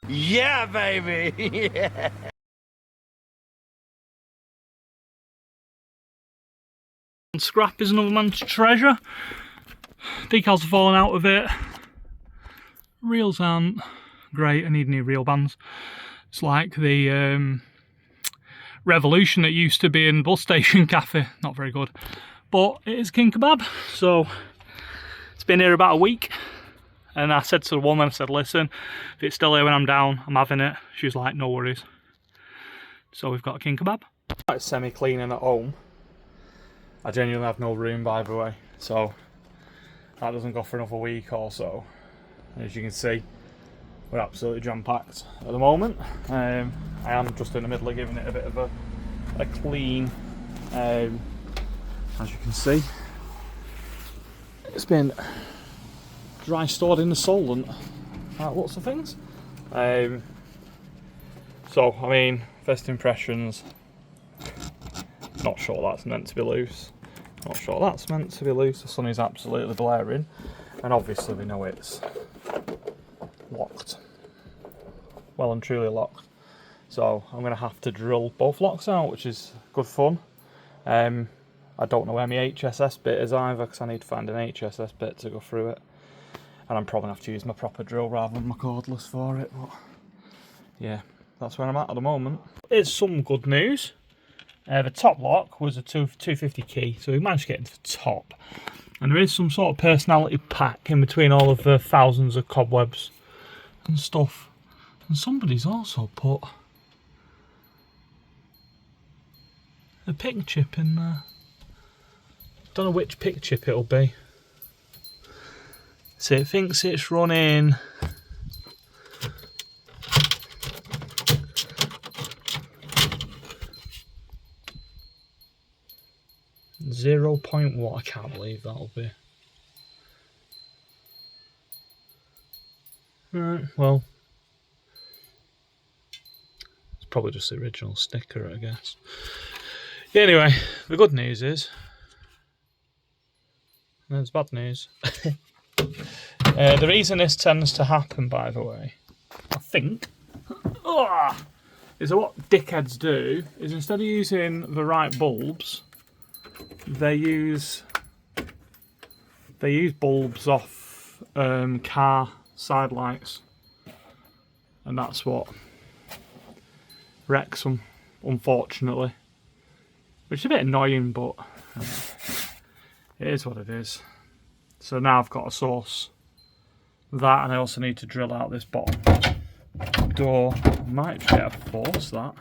Yeah, baby! Yeah! Scrap is another man's treasure. Decals have fallen out of it. Reels aren't great, I need new reel bands. It's like the Revolution that used to be in the bus station cafe, not very good. But it is King Kebab, so it's been here about a week. And I said to the woman, I said, listen, if it's still here when I'm down, I'm having it. She was like, no worries. So we've got a King Kebab. It's semi-cleaning at home. I genuinely have no room, by the way, so that doesn't go for another week or so. As you can see, we're absolutely jam-packed at the moment. I am just in the middle of giving it a bit of a clean. As you can see, it's been dry stored in the Solent, like lots of things. So, I mean, first impressions, not sure that's meant to be loose. Not sure that's meant to be loose. The sun is absolutely blaring, and obviously we know it's locked. Well and truly locked. So I'm going to have to drill both locks out, which is good fun. I don't know where my HSS bit is either, because I need to find an HSS bit to go through it. And I'm probably going to have to use my proper drill rather than my cordless for it. But yeah, that's where I'm at the moment. Here's some good news. The top lock was a 250 key, so we managed to get into the top. And there is some sort of personality pack in between all of the thousands of cobwebs and stuff. And somebody's also put a pick chip in there. Don't know which pick chip it'll be. So it thinks it's running 0. What? I can't believe that'll be. Right, well, it's probably just the original sticker, I guess. Anyway, the good news is, there's bad news. The reason this tends to happen, by the way, I think, is that what dickheads do is instead of using the right bulbs, they use bulbs off car side lights, and that's what wrecks them, unfortunately. Which is a bit annoying, but it is what it is. So now I've got to source that, and I also need to drill out this bottom door. I might be able to force that.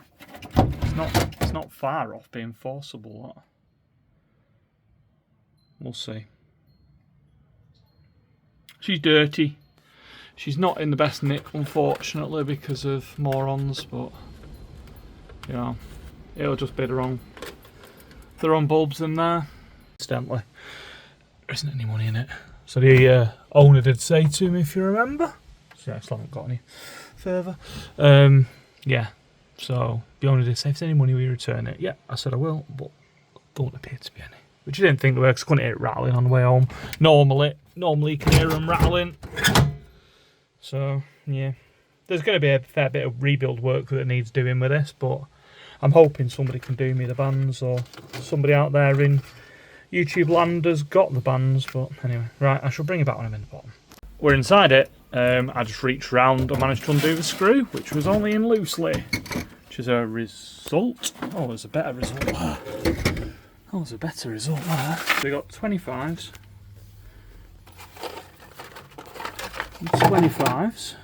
It's not far off being forcible, that. We'll see. She's dirty. She's not in the best nick, unfortunately, because of morons, but you know, it'll just be the wrong bulbs in there. Incidentally, there isn't any money in it. So the owner did say to me, if you remember, so I still haven't got any further. Yeah, so the owner did say, if there's any money, we return it. Yeah, I said I will, but don't appear to be any. Which I didn't think there were, because I couldn't hear it rattling on the way home. Normally you can hear them rattling. So, yeah. There's going to be a fair bit of rebuild work that needs doing with this, but I'm hoping somebody can do me the bands, or somebody out there in YouTube land has got the bands. But anyway, right, I shall bring you back when I'm in the bottom. We're inside it. I just reached round and managed to undo the screw, which was only in loosely, which is a result. Oh, there's a better result there. Oh, there's a better result there. So we got 25s. 25s.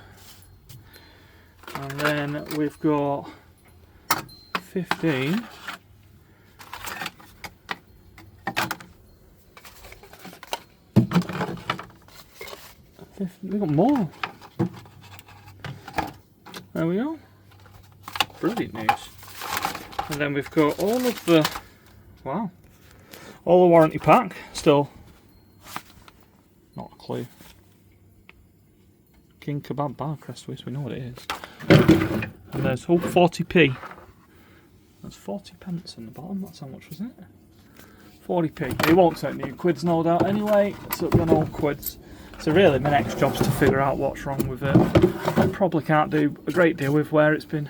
And then we've got 15. We've got more. There we go. Brilliant news. And then we've got all of the, wow, all the warranty pack. Still not a clue. King Kebab Barcrest, we know what it is. And there's 40p. That's 40 pence in the bottom. That's how much was it? 40p. It won't take new quids, no doubt, anyway. So we're no quids. So really my next job's to figure out what's wrong with it. I probably can't do a great deal with where it's been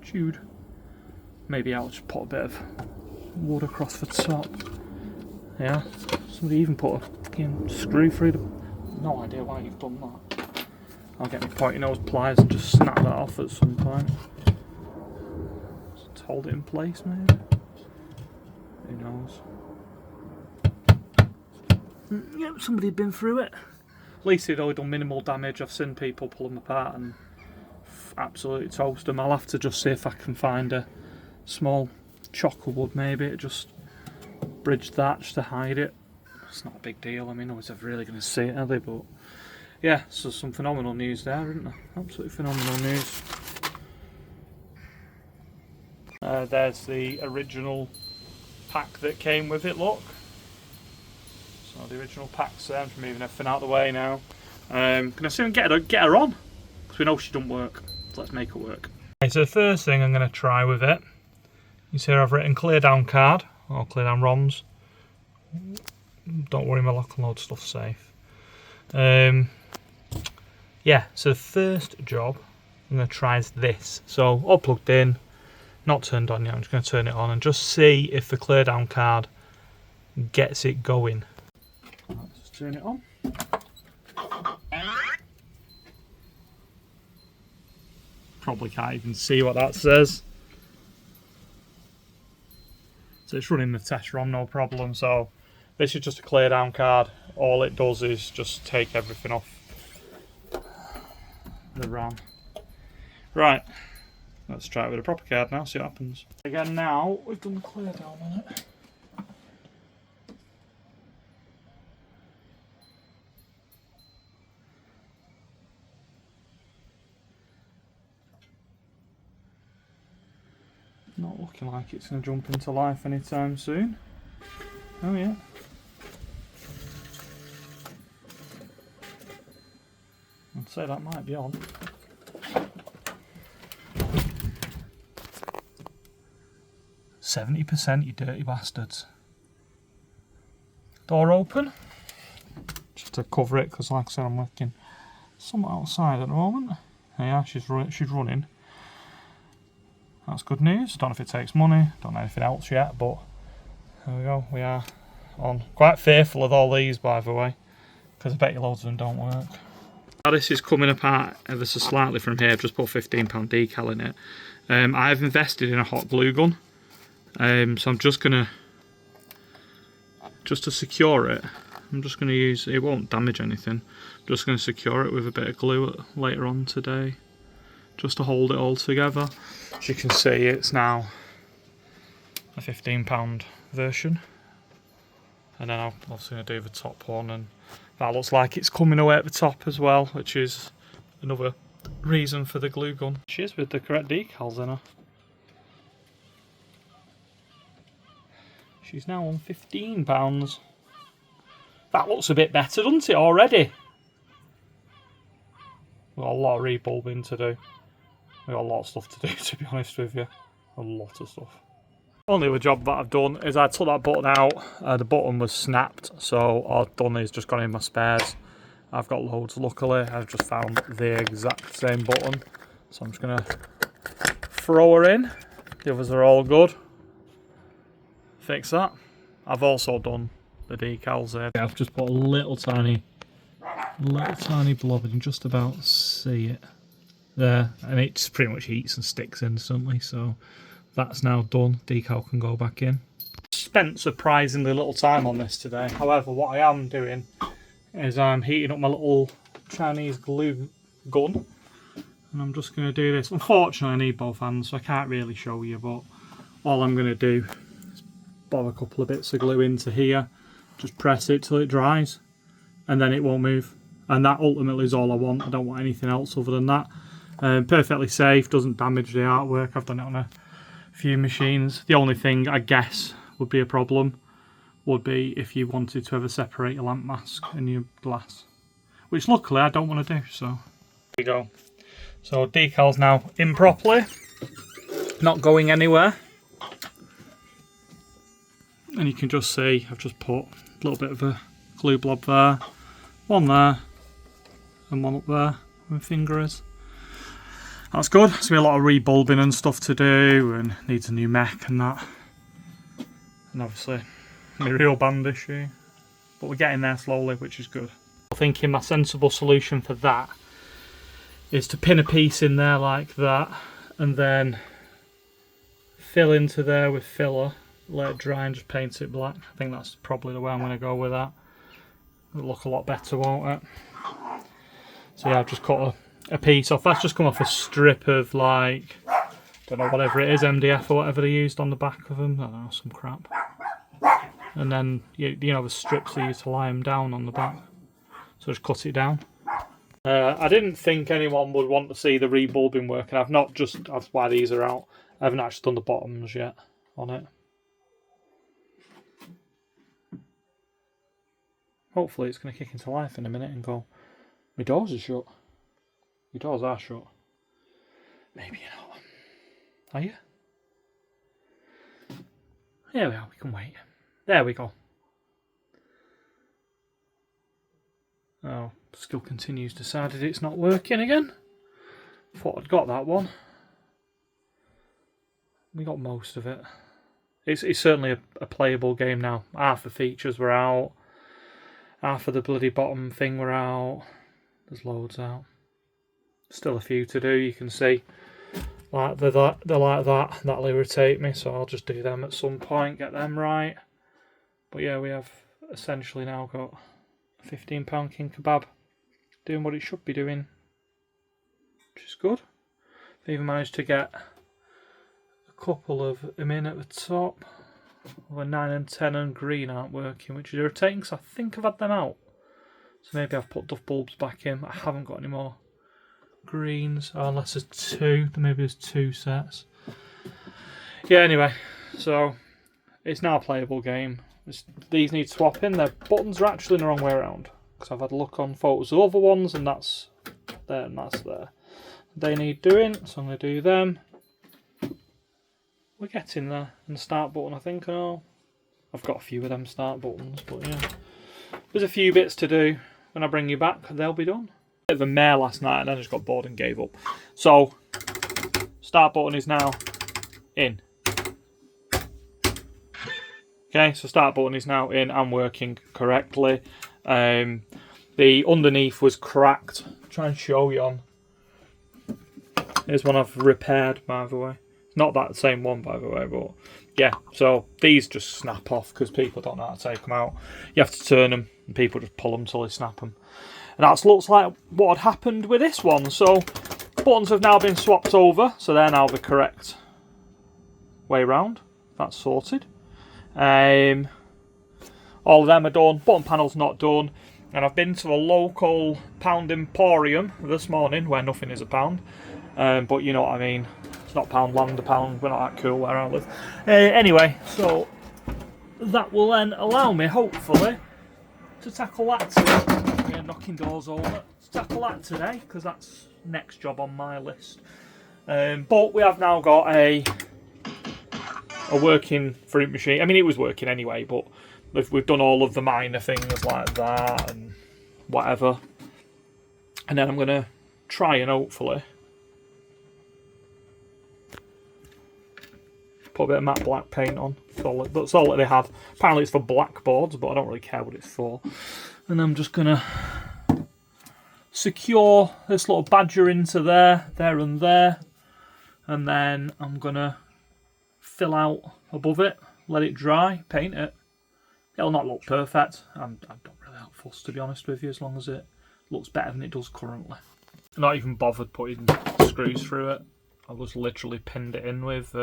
chewed. Maybe I'll just put a bit of wood across the top. Yeah, somebody even put a fucking screw through the... No idea why you've done that. I'll get my pointy nose pliers and just snap that off at some point. Just hold it in place maybe. Who knows? Yep, somebody had been through it. At least it'd only done minimal damage. I've seen people pull them apart and absolutely toast them. I'll have to just see if I can find a small chocker wood maybe to just bridge that just to hide it. It's not a big deal. I mean, nobody's ever really going to see it, are they? But yeah, so some phenomenal news there, isn't there? Absolutely phenomenal news. There's the original pack that came with it, look. So the original pack's there. I'm moving everything out of the way now. Gonna soon get her on, because we know she doesn't work. So let's make her work. Okay, so the first thing I'm going to try with it, you see I've written Cleardown Card, or Cleardown ROMs. Don't worry, my lock and load stuff's safe. Yeah, so the first job I'm going to try is this. So all plugged in, not turned on yet. I'm just going to turn it on and just see if the Cleardown Card gets it going. Let's just turn it on. Probably can't even see what that says. So it's running the test ROM, no problem. So this is just a Cleardown card. All it does is just take everything off the RAM. Right, let's try it with a proper card now, see what happens. Again, now we've done the Cleardown on it. Not looking like it's going to jump into life anytime soon. Oh yeah. I'd say that might be on. %, you dirty bastards. Door open. Just to cover it, because like I said, I'm working somewhat outside at the moment. Yeah, she's running. That's good news. Don't know if it takes money, don't know anything else yet, but there we go, we are on. Quite fearful of all these, by the way, because I bet you loads of them don't work. Now this is coming apart ever so slightly from here. I've just put £15 decal in it. I've invested in a hot glue gun, so I'm just gonna, just to secure it, I'm just gonna use, it won't damage anything, I'm just gonna secure it with a bit of glue later on today, just to hold it all together. As you can see, it's now a £15 version, and then I'm obviously going to do the top one, and that looks like it's coming away at the top as well, which is another reason for the glue gun. She is with the correct decals in her. She's now on £15. That looks a bit better, doesn't it, already? We've got a lot of rebulbing to do. We've got a lot of stuff to do, to be honest with you. A lot of stuff. Only other job that I've done is I took that button out. The button was snapped, so all I've done is just gone in my spares. I've got loads, luckily. I've just found the exact same button. So I'm just going to throw her in. The others are all good. Fix that. I've also done the decals there. I've just put a little tiny blob, and you can just about see it there, and it pretty much heats and sticks instantly, so that's now done. Decal can go back in. Spent surprisingly little time on this today. However, what I am doing is I'm heating up my little Chinese glue gun, and I'm just going to do this. Unfortunately, I need both hands, so I can't really show you, but all I'm going to do is bob a couple of bits of glue into here, just press it till it dries, and then it won't move. And that ultimately is all I want. I don't want anything else other than that. Perfectly safe, doesn't damage the artwork. I've done it on a few machines. The only thing I guess would be a problem would be if you wanted to ever separate your lamp mask and your glass, which luckily I don't want to do, so there you go. So decal's now in properly, not going anywhere, and you can just see I've just put a little bit of a glue blob there, one there, and one up there where my finger is. That's good. There's going to be a lot of rebulbing and stuff to do, and needs a new mech and that. And obviously, my real band issue. But we're getting there slowly, which is good. I'm thinking my sensible solution for that is to pin a piece in there like that, and then fill into there with filler, let it dry and just paint it black. I think that's probably the way I'm going to go with that. It'll look a lot better, won't it? So yeah, I've just cut a piece off. That's just come off a strip of, like, don't know, whatever it is, MDF or whatever they used on the back of them. I don't know, some crap. And then, you know, the strips they use to lie them down on the back. So just cut it down. I didn't think anyone would want to see the rebulbing work, and I've not just, that's why these are out. I haven't actually done the bottoms yet on it. Hopefully it's going to kick into life in a minute and go, my doors are shut. Your doors are shut. Maybe you're not. Are you? Here we are, we can wait. There we go. Oh, still continues, decided it's not working again. Thought I'd got that one. We got most of it. It's certainly a playable game now. Half the features were out. Half of the bloody bottom thing were out. There's loads out. Still a few to do, you can see. Like they're like that. That'll irritate me, so I'll just do them at some point, get them right. But yeah, we have essentially now got a £15 King Kebab doing what it should be doing, which is good. I've even managed to get a couple of them in at the top. Well, 9 and 10 and green aren't working, which is irritating because I think I've had them out. So maybe I've put duff bulbs back in. I haven't got any more greens, unless there's two. Maybe there's two sets. Yeah, anyway, so it's now a playable game. These need swapping. Their buttons are actually the wrong way around, because I've had a look on photos of other ones, and that's there and that's there. They need doing, so I'm going to do them. We're getting there. And the start button, I think, oh, I've got a few of them start buttons, but yeah. There's a few bits to do. When I bring you back, they'll be done. Bit of a mare last night, and I just got bored and gave up. So, start button is now in. Okay, so start button is now in and working correctly. The underneath was cracked. I'll try and show you on. Here's one I've repaired, by the way. Not that same one, by the way, but yeah. So these just snap off because people don't know how to take them out. You have to turn them, and people just pull them till they snap them. And that looks like what had happened with this one. So buttons have now been swapped over, so they're now the correct way round. That's sorted. All of them are done. Bottom panel's not done. And I've been to a local pound emporium this morning where nothing is a pound. But you know what I mean. It's not pound land a pound. We're not that cool where I live. Anyway, so that will then allow me, hopefully, to tackle that today. Yeah, knocking doors over. To tackle that today, because that's next job on my list. But we have now got a working fruit machine. I mean, it was working anyway, but we've done all of the minor things like that and whatever. And then I'm going to try and hopefully put a bit of matte black paint on. That's all that they have. Apparently it's for blackboards, but I don't really care what it's for. And I'm just going to secure this little badger into there and there. And then I'm going to fill out above it, let it dry, paint it. It'll not look perfect. I'm not really that fussed, to be honest with you, as long as it looks better than it does currently. I'm not even bothered putting screws through it. I just literally pinned it in with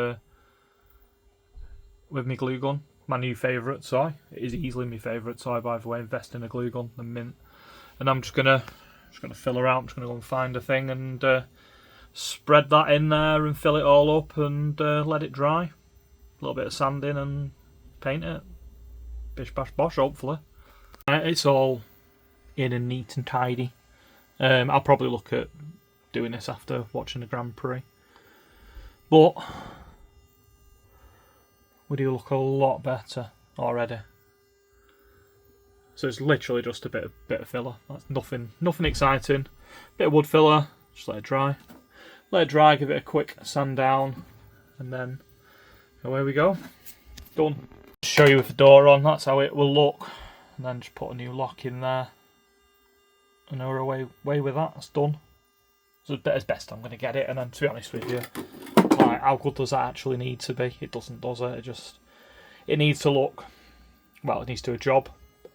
my glue gun. My new favourite toy. It is easily my favourite toy, by the way. Invest in a glue gun, the mint. And I'm just gonna fill her out. I'm just gonna go and find a thing and spread that in there and fill it all up and let it dry. A little bit of sand in and paint it. Bish bash bosh, hopefully. It's all in and neat and tidy. I'll probably look at doing this after watching the Grand Prix. But we do look a lot better already. So it's literally just a bit of filler. That's nothing exciting. Bit of wood filler, just let it dry. Let it dry, give it a quick sand down, and then away we go. Done. Show you with the door on, that's how it will look. And then just put a new lock in there. And we're away with that, that's done. So as best I'm going to get it, and then to be honest with you, like, how good does that actually need to be? It doesn't, does it? It needs to look, well, it needs to do a job,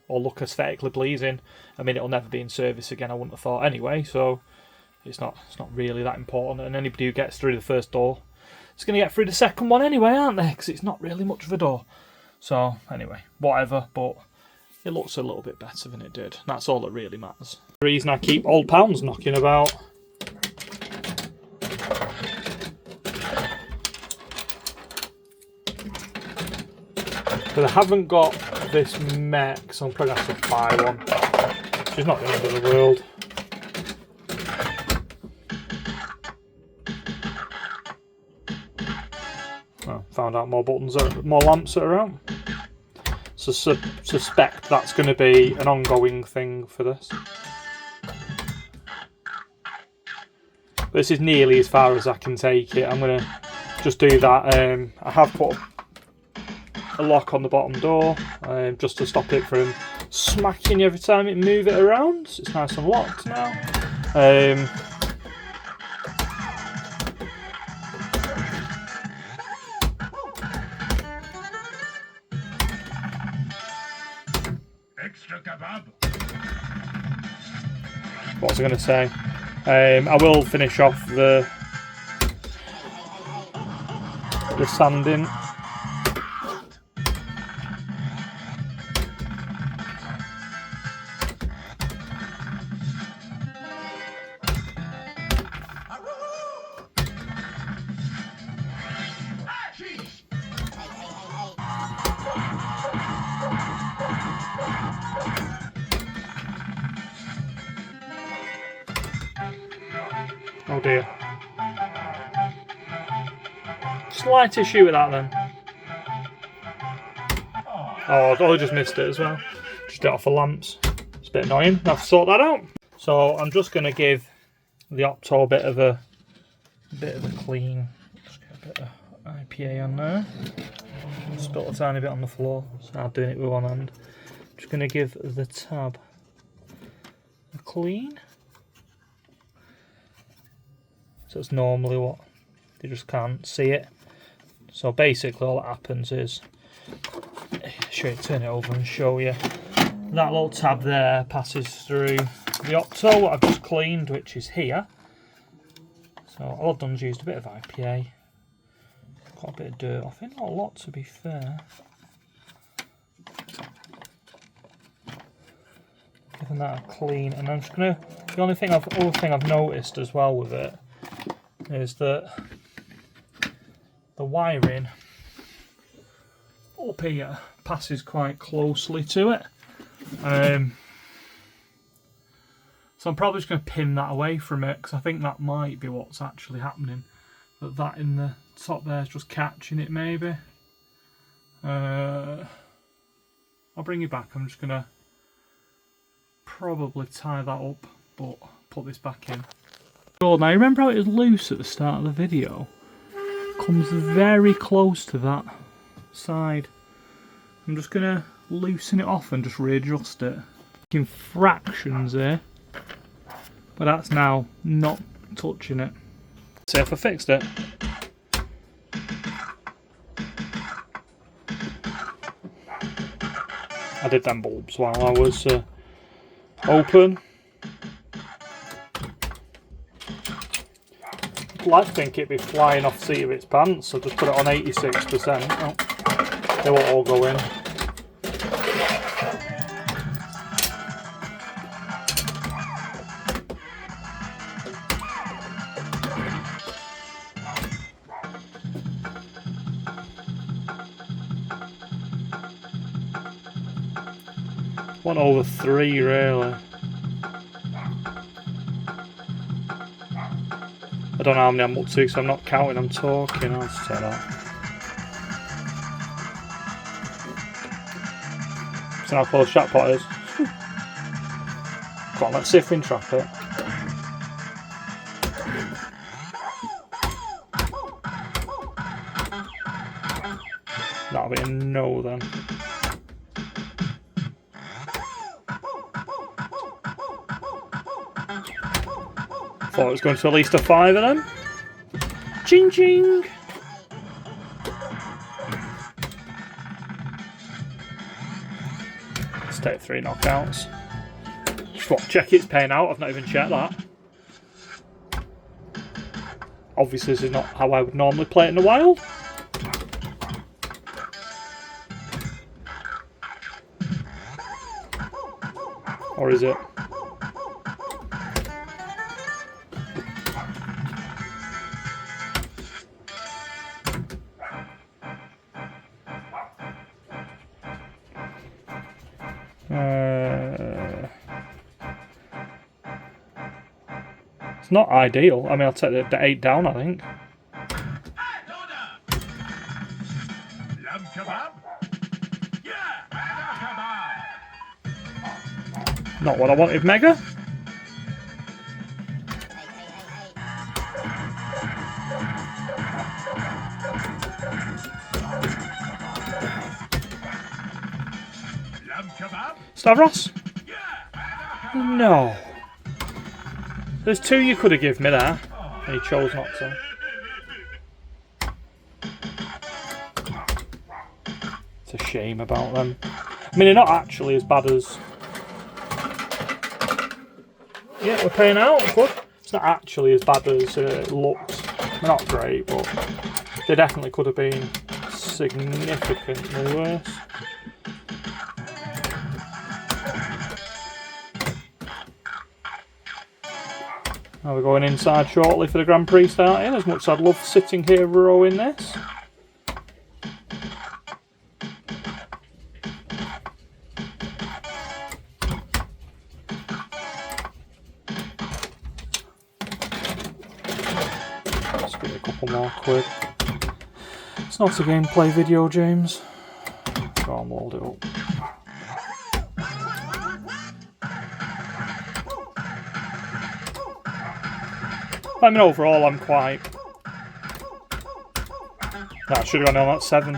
or look aesthetically pleasing. I mean, it'll never be in service again, I wouldn't have thought anyway, so it's not really that important. And anybody who gets through the first door is going to get through the second one anyway, aren't they? Because it's not really much of a door. So anyway, whatever, but it looks a little bit better than it did. That's all that really matters. The reason I keep old pounds knocking about. But I haven't got this mech, so I'm probably going to have to buy one. Which is not the end of the world. Well, found out more lamps are out. So suspect that's going to be an ongoing thing for this. But this is nearly as far as I can take it. I'm going to just do that. I have put a lock on the bottom door just to stop it from smacking every time it move it around. So it's nice and locked now. Extra kebab. What was I going to say? I will finish off the sanding. Oh dear. Slight issue with that then. Oh, I just missed it as well. Just did it off the lamps. It's a bit annoying. I have to sort that out. So I'm just going to give the Opto a bit of a clean. Just get a bit of IPA on there. Spilt a tiny bit on the floor. So I'm doing it with one hand. Just going to give the tab a clean. So it's normally what you just can't see it. So basically all that happens is, turn it over and show you. That little tab there passes through the Opto, what I've just cleaned, which is here. So all I've done is used a bit of IPA. Got a bit of dirt off it, not a lot to be fair. Giving that a clean, and I'm just gonna, the other thing I've noticed as well with it is that the wiring up here passes quite closely to it. So I'm probably just going to pin that away from it, because I think that might be what's actually happening. That in the top there is just catching it maybe. I'll bring it back. I'm just going to probably tie that up, but put this back in. So now remember how it was loose at the start of the video? Comes very close to that side. I'm just going to loosen it off and just readjust it. In fractions here, but that's now not touching it. See if I fixed it. I did them bulbs while I was open. I'd like to think it'd be flying off the seat of its pants, so just put it on 86%. Oh, they won't all go in. One over 3 really. I don't know how many I'm up to because I'm not counting, I'm talking. I'll just say that. So how close Jackpot is. Come on, let's see if we can trap it. That'll be a no then. Thought it was going to at least a 5 of them. Ching ching! Let's take 3 knockouts. Just what, check it's paying out, I've not even checked that. Obviously this is not how I would normally play it in the wild. Or is it? It's not ideal. I mean, I'll take the 8 down, I think. Lamb kebab? Yeah, kebab. Not what I wanted, Mega. Lamb kebab? Stavros? Yeah. No. There's 2 you could have given me there, and he chose not to. It's a shame about them. I mean, they're not actually as bad as... Yeah, we're paying out, good. It's not actually as bad as it looks. They're not great, but they definitely could have been significantly worse. Now we're going inside shortly for the Grand Prix starting, as much as I'd love sitting here rowing this. Let's get a couple more quid. It's not a gameplay video, James. Go on, load it up. I mean, overall, I'm quite... That should have gone on at 7.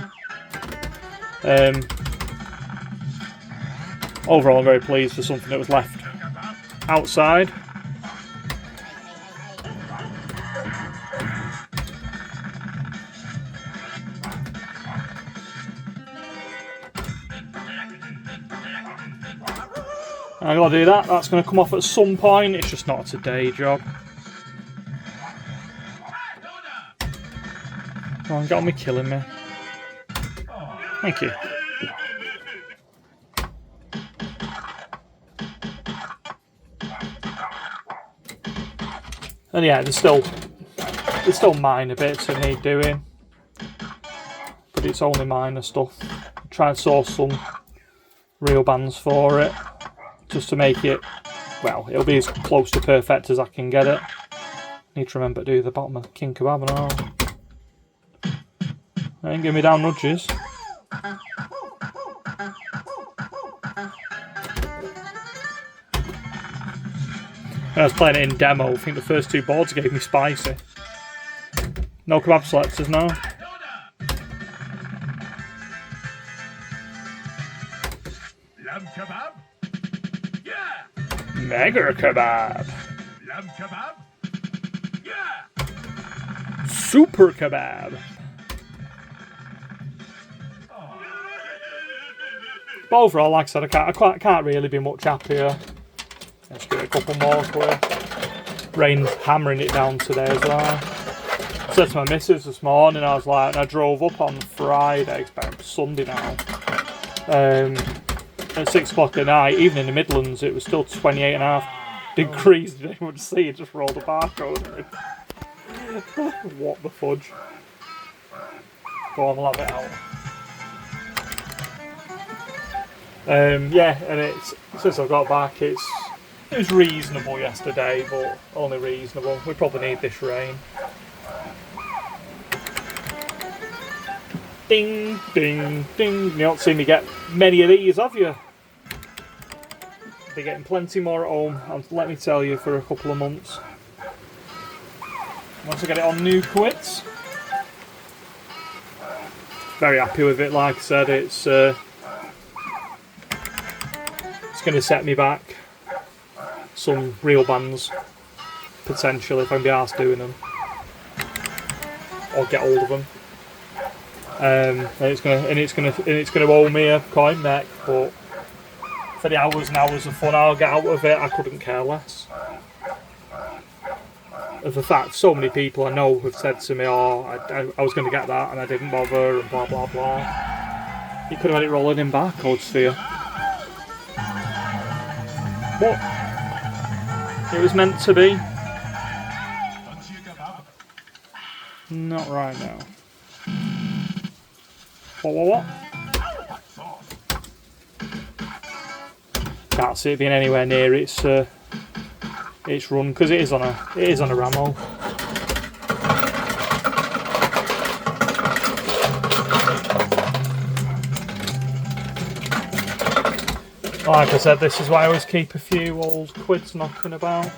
Overall, I'm very pleased for something that was left outside. I gotta do that. That's going to come off at some point. It's just not a today job. Come on, get on me killing me. Thank you. And yeah, there's still minor bits that need doing, but it's only minor stuff. Try and source some real bands for it, just to make it, well, it'll be as close to perfect as I can get it. Need to remember to do the bottom of King Kebab and all. Ain't giving me down nudges. When I was playing it in demo, I think the first 2 boards gave me spicy. No kebab selectors now. Lamb kebab? Yeah. Mega kebab. Lamb kebab? Yeah. Super kebab. But overall, like I said, I can't really be much happier. Let's get a couple more quid. Rain's hammering it down today as well. I said to my missus this morning, I was like, and I drove up on Friday, it's Sunday now, at 6 o'clock at night, even in the Midlands, it was still 28.5 degrees. Did anyone see it? Just rolled a barcode in. What the fudge. Go on, I'll have it out. Yeah, and it's, since I got back, it was reasonable yesterday, but only reasonable. We probably need this rain. Ding, ding, ding. You don't see me get many of these, have you? I'll be getting plenty more at home, and let me tell you, for a couple of months. Once I get it on new quits. Very happy with it, like I said, it's going to set me back some real bands, potentially, if I can be arsed doing them. Or get hold of them. And it's gonna owe me a coin neck, but for the hours and hours of fun I'll get out of it, I couldn't care less. Of the fact, so many people I know have said to me, "Oh, I was going to get that and I didn't bother," and blah blah blah. You could have had it rolling in barcodes for you, but it was meant to be. Not right now. What? Can't see it being anywhere near its run, because it is on a Ramo. Like I said, this is why I always keep a few old quids knocking about.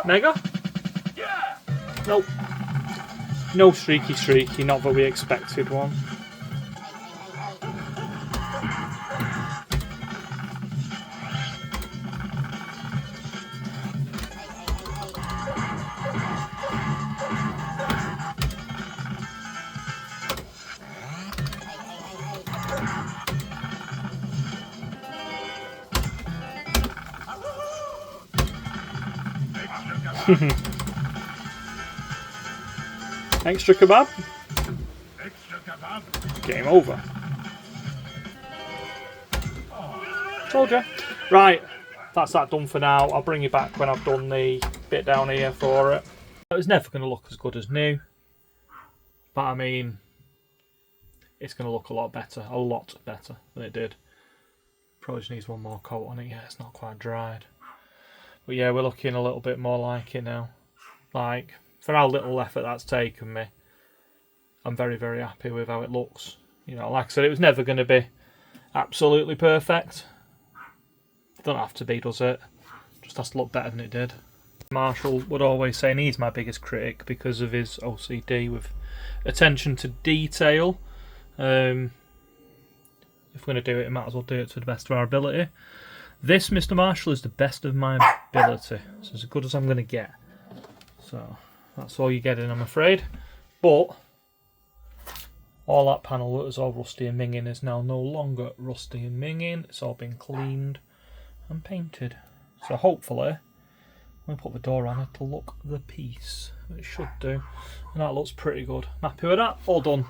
Mega? Yeah. Nope. No streaky, not that we expected one. Extra kebab? Extra kebab. Game over. Told ya. Right, that's that done for now. I'll bring you back when I've done the bit down here for it. It was never going to look as good as new, but I mean, it's going to look a lot better than it did. Probably just needs one more coat on it. Yeah, it's not quite dried. But yeah, we're looking a little bit more like it now. Like, for how little effort that's taken me, I'm very, very happy with how it looks. You know, like I said, it was never going to be absolutely perfect. Don't have to be, does it? Just has to look better than it did. Marshall would always say, and he's my biggest critic because of his OCD with attention to detail. If we're going to do it, we might as well do it to the best of our ability. This, Mr. Marshall, is the best of my ability. So as good as I'm going to get. So that's all you're getting, I'm afraid. But all that panel that was all rusty and minging is now no longer rusty and minging. It's all been cleaned and painted. So hopefully, when we put the door on, it'll look the piece. It should do. And that looks pretty good. I'm happy with that. All done.